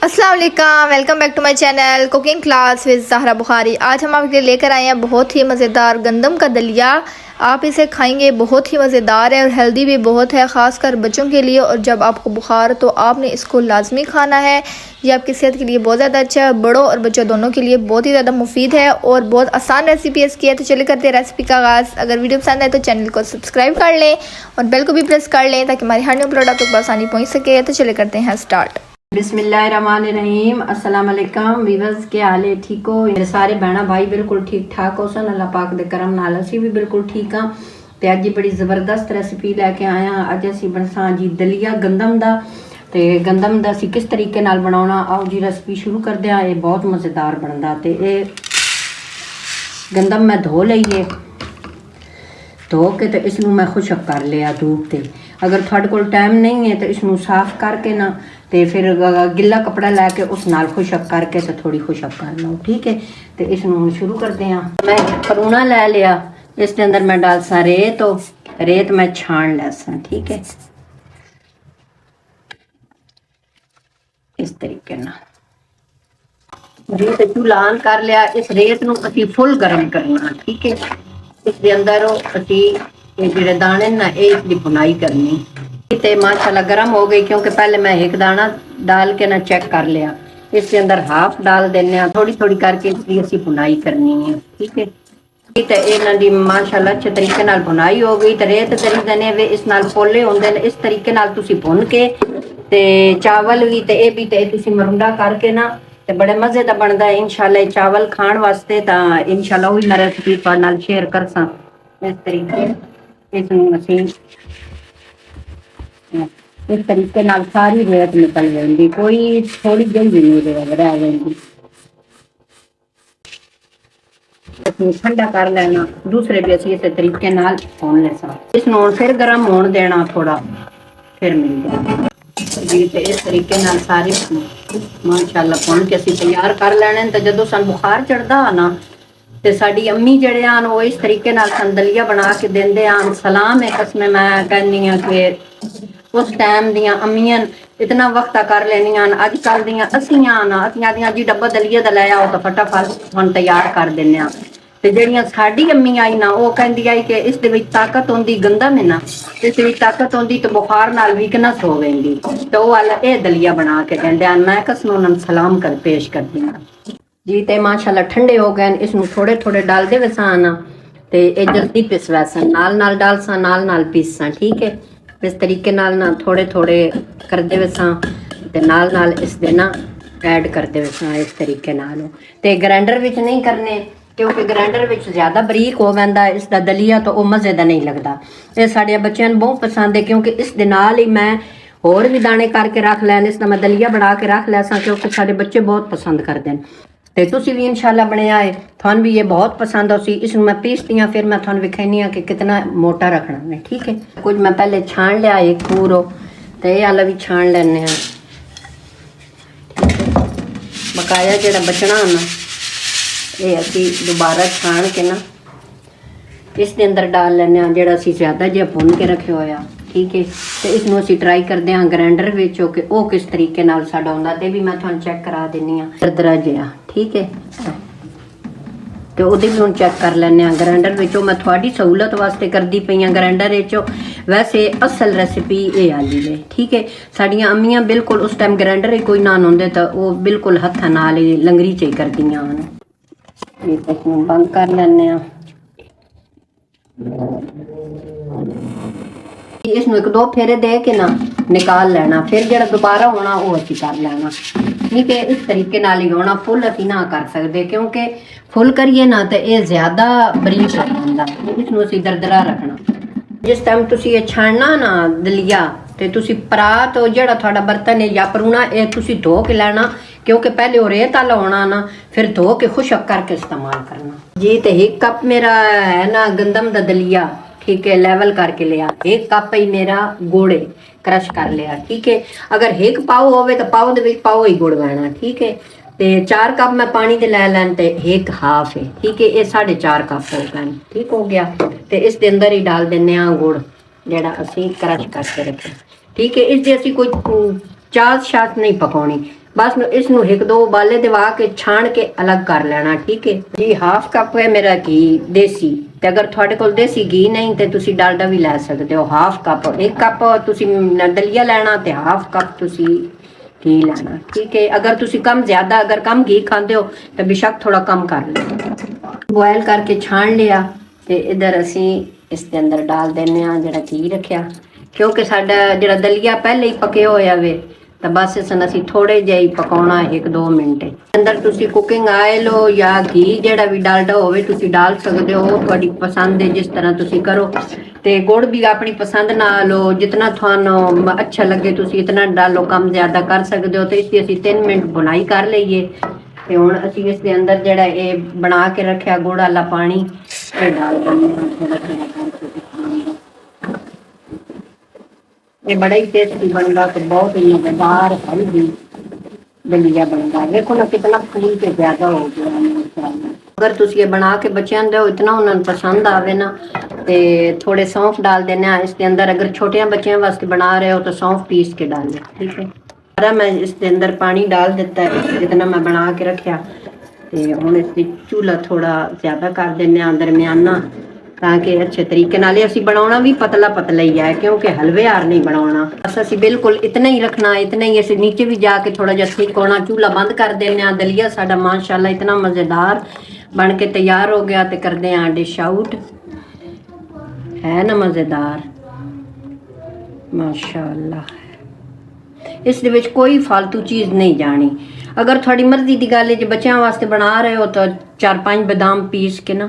अस्सलाम वालेकुम, welcome back to my channel cooking class with Zahra Bukhari. आज हम आपके लिए लेकर आए हैं बहुत ही मज़ेदार गंदम का दलिया। आप इसे खाएंगे, बहुत ही मज़ेदार है और हेल्दी भी बहुत है, ख़ासकर बच्चों के लिए। और जब आपको बुखार तो आपने इसको लाजमी खाना है। ये आपकी सेहत के लिए बहुत ज़्यादा अच्छा है, बड़ों और बच्चों दोनों के लिए बहुत ही ज़्यादा मुफीद है और बहुत आसान रेसिपी है इसकी है। तो चलिए करते हैं रेसिपी का आगाज़। अगर वीडियो पसंद आए तो चैनल को सब्सक्राइब कर लें और बेल को भी प्रेस कर लें ताकि हमारी हर न्यू अपलोड आप तक आसानी पहुँच सके। तो चलिए करते हैं स्टार्ट। बिस्मिल्लाहिर्रहमानिर्रहीम। अस्सलाम वालेकुम वीवर्स, के हाल है? ठीक हो? मेरे सारे बहना भाई बिल्कुल ठीक ठाक हो सन। अल्लाह पाक दे करम नाल असी भी बिल्कुल ठीक हाँ। ते अज बड़ी ज़बरदस्त रेसिपी लैके आया। अज असी बनसा जी दलिया गंदम दा। ते गंदम दा असी किस तरीके नाल बनाउणा, आओ जी रेसिपी शुरू करदे हां। ये बहुत मज़ेदार बनदा। ते ये गंदम मैं धो लईए, धो के तो इसनू मैं खुशक कर लिया धूप ते। अगर थोड़े कोल टाइम नहीं है तो इसनू साफ करके ना तो फिर गिला कपड़ा लैके उस नाल खुशक करके तो थोड़ी खुशक कर लो, ठीक है। तो इसनू शुरू करते हैं। मैं परूना लै लिया, इसके अंदर मैं डाल सा रेत, तो रेत मैं छान लैसा, ठीक है। इस तरीके ना जी तो चूल्हा ऑन कर लिया। इस रेत नू असी फुल गर्म करना, ठीक है। इसके अंदर असी ये जिहड़े दाने ना इसकी बुनाई करनी। ते माशाल्लाह गर्म हो गई, क्योंकि पहले मैं एक दाना डाल के ना चेक कर लिया। इसके अंदर हाफ डाल देने, थोड़ी थोड़ी करके इसकी असी बुनाई करनी है, ठीक है। तो इन्हां दी माशाल्लाह अच्छे तरीके नाल बुनाई हो गई। तो रेत करी देने वे इस नाल पोले होंदे ने। इस तरीके नाल तुसी भुन के ते चावल भी ते भी ते तुसी मरुंडा करके ना ते बड़े मजे दा बनदा है। इंशाल्लाह चावल खाण वास्ते तां इंशाल्लाह वही मैं रेसिपी तुहाडे नाल शेयर करसां। इस तरीके इस तरीके नाल सारी रेत निकल जाएगी, कोई थोड़ी जही भी नहीं रह जाएगी। ठंडा कर लेना, दूसरे भी असी इस तरीके नाल भून लेसा। इसनू फिर गर्म होने देना थोड़ा, फिर मिल जाए जी। तो इस तरीके नाल सारे माशाल्लाह भुन के असी तैयार कर लेने। तो जदों सन बुखार चढ़दा ना ते साडी अम्मी जड़े आन वो इस तरीके नाल सन दलिया बना के देंदे आन। सलाम है कसम मैं कहनी हां कि उस टाइम दियां अम्मियां इतना वक्ता कर लेनियां। अजकल दियां असियां ना असियां दियां जी डब्बा दलिया दा लै आओ तो फटाफट हम तैयार कर दिंदे आ। ते जेहड़ियां साडी अम्मी आई ना वो कहंदी आई कि इस दे विच ताकत होंदी, गंदम है ना इस विच ताकत होंदी तो बुखार नाल वीकनेस हो वेंदी। तो वो वाला ये दलिया बना के देंदे आन। मैं कसम उन्हें सलाम कर पेश करदी हां जी। ते माशाल्लाह ठंडे हो गए, इसनू थोड़े थोड़े डाल दे वैसा ते ये जल्दी पिस वैसा नाल नाल डाल सा नाल पीसा, ठीक है। इस तरीके नाल ना थोड़े थोड़े कर दे वैसा ते नाल इस दे ना ऐड कर दे वैसा। इस तरीके नाल ते ग्राइंडर विच नहीं करने, क्योंकि ग्राइंडर विच ज़्यादा बरीक हो वैंदा इसका दलिया, तो वह मज़े दा नहीं लगता। ये साढ़े बच्चों को बहुत पसंद है, क्योंकि इस दे नाल ही मैं होर भी दाने करके रख लैने। इसका मैं दलिया बना के रख लैसा, क्योंकि साढ़े बच्चे बहुत पसंद करते हैं। तो तुसी भी इंशाल्लाह बनया है, थान भी ये बहुत पसंद हो सी। इसमें मैं पीसती हाँ, फिर मैं थान विखानी हाँ कि कितना मोटा रखना है, ठीक है। कुछ मैं पहले छान लिया एक पूरो, तो ये आला भी छान लेने हैं, बकाया जो बचना ना ये असी दोबारा छान के ना इस अंदर डाल लेने जो असी ज्यादा जो भुन के रखे होया, ठीक है। तो इसनों असी ट्राई करते हैं ग्राइंडर विच कि वो किस तरीके नाल साडा हुंदा, ते भी मैं तुहानूं चेक करा दिंदी हां दरदरा जिहा, ठीक है। तो उहदी भी हुण चेक कर लैने आ ग्राइंडर विचों। मैं थोड़ी सहूलत वास्ते करदी पई हां ग्राइंडर विचों, वैसे असल रेसिपी ये आली है, ठीक है। साड़ियां अम्मियां बिल्कुल उस टाइम ग्राइंडर ही कोई ना होंदे तो वो बिल्कुल हत्थां नाल ही लंगरी च ही करदियां हन। इसनूं बंद कर लैने आ। इसनूं एक दो फेरे दे के ना निकाल लेना, फिर जो दोबारा होना वो असी कर लेना, ठीक है। इस तरीके नाल ही होना, फुल असी ना कर सकते, क्योंकि फुल करिए ना तो ये ज्यादा बरीक हो जाता। इसनूं असी दरदरा रखना। जिस टाइम तुसी ये छानना ना दलिया ते तुसी परात जिहड़ा तुहाडा बर्तन है या परूना ये तुसी धो के लेना, क्योंकि पहले वो रेत वाला होना ना, फिर धो के खुशक करके इस्तेमाल करना जी। तो एक कप मेरा है ना गंदम दा दलिया, ठीक है, लेवल करके लिया। एक कप ही मेरा गुड़ क्रश कर लिया, ठीक है। अगर एक पाव होवे तो पाव दे विच पाव ही गुड़ पैना, ठीक है। ते 4 कप मैं पानी दे लै लैन ते एक हाफ है, ठीक है। ये 4.5 कप हो गए, ठीक हो गया। तो इस दे अंदर ही डाल देने गुड़ जेड़ा असी क्रश करके रखे, ठीक है। इस दे असी कोई चास शास नहीं पकाउणी, बस इसनू एक दो उबाले दिवा के छान के अलग कर लेना। ठीक है जी। हाफ कप है मेरा घी देसी, ते अगर थोड़े कोल देसी घी नहीं ते तुसी डालडा भी लै सकते हो। हाफ कप, एक कप तुसी दलिया लेना ते हाफ कप तुसी घी लेना। ठीक है। अगर तुसी कम ज्यादा अगर कम घी खाते हो तो बेशक थोड़ा कम कर लो। बॉयल करके छान लिया ते इधर असी इसके अंदर डाल देने जरा घी रखिया, क्योंकि साडा जरा दलिया पहले ही पके होया वे, तो बस इसन असी थोड़े जे ही पकाना 1-2 मिनट। अंदर तुसी कुकिंग ऑयल हो या घी जेड़ा भी डालडा होवे तुसी डाल सकते हो, थोड़ी पसंद है जिस तरह तुसी करो। ते गुड़ भी अपनी पसंद नाल लो, जितना थानू अच्छा लगे तुसी इतना डालो, कम ज्यादा कर सकते हो। तो इसकी असी 3 मिनट बुनाई कर लईए ते हुण असी इस दे अंदर जेड़ा ए बना के रखिया गुड़ वाला पानी ये डाल देंगे। ये बड़ा ही टेस्टी बनता, तो बहुत ही मजेदार हेल्दी दलिया बनता है। देखो ना कितना फूल के ज्यादा हो गया। अगर तुम ये बना के बच्चों दो इतना उन्हें पसंद आवे ना, ते थोड़े सौंफ डाल देने इसके अंदर। अगर छोटे बच्चों वास्ते बना रहे हो तो सौंफ पीस के डाल दे। ठीक है। सारा मैं इसके अंदर पानी डाल देता है जितना मैं बना के रखा। ते हुण इस चूल्हा थोड़ा ज्यादा कर देने दरमियाना, ताकि अच्छे तरीके नाल असी बनाना भी पतला पतला ही है, क्योंकि हलवे हार नहीं बनाना। बस असी बिल्कुल इतना ही रखना, इतना ही। असी नीचे भी जाके थोड़ा जिहा ठीक होना, चूल्हा बंद कर देने। दलिया साडा माशाल्लाह इतना मजेदार बन के तैयार हो गया। ते करदे आ डिश आउट। है ना मजेदार, माशाल्लाह। इस दे विच कोई फालतू चीज नहीं जानी। अगर थोड़ी मर्जी की गल है जो बच्चों वास्ते बना रहे हो तो 4-5 बादाम पीस के ना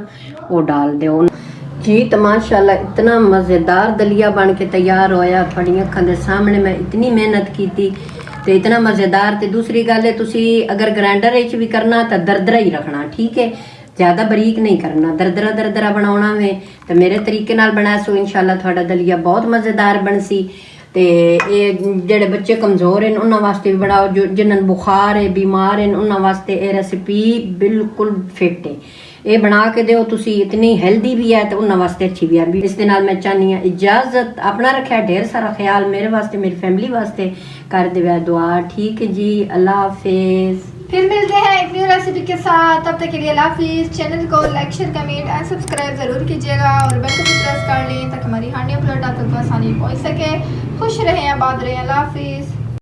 वो डाल दो जी। तो माशाल्लाह इतना मज़ेदार दलिया बन के तैयार होया थोड़ी अखां दे सामने। मैं इतनी मेहनत की थी तो इतना मज़ेदार। तो दूसरी गल है तुसी अगर ग्राइंडर भी करना तो दरदरा ही रखना। ठीक है। ज़्यादा बरीक नहीं करना, दरदरा दरदरा बनाना में। तो मेरे तरीके नाल बनाया सो इंशाल्लाह थोड़ा दलिया बहुत मज़ेदार बन सी। ते ये जेड़े बच्चे कमज़ोर हैं उन्होंने वास्ते भी बनाओ, जो जिन्हें बुखार है बीमार हैं उन्होंने वास्ते ये रेसिपी बिल्कुल फिट है। ये बना के दो तुसी, इतनी हेल्दी भी है तो उन्होंने वास्ते अच्छी भी है। इस दे नाल मैं चाहनी हाँ इजाजत, अपना रखा ढेर सारा ख्याल, मेरे वास्ते मेरी फैमिली वास्ते कर दे दुआ। ठीक है जी, अल्लाह हाफिज़। फिर मिलते हैं एक न्यू रेसिपी के साथ, तब तक के लिए अल्लाह हाफिज़। चैनल को like share comment and subscribe ज़रूर कीजिएगा और बेल को भी प्रेस कर लें ताकि हमारी हर न्यू अपलोड आप तक आसानी पहुँच सके। खुश रहें, आबाद रहें। अल्लाह हाफिज़।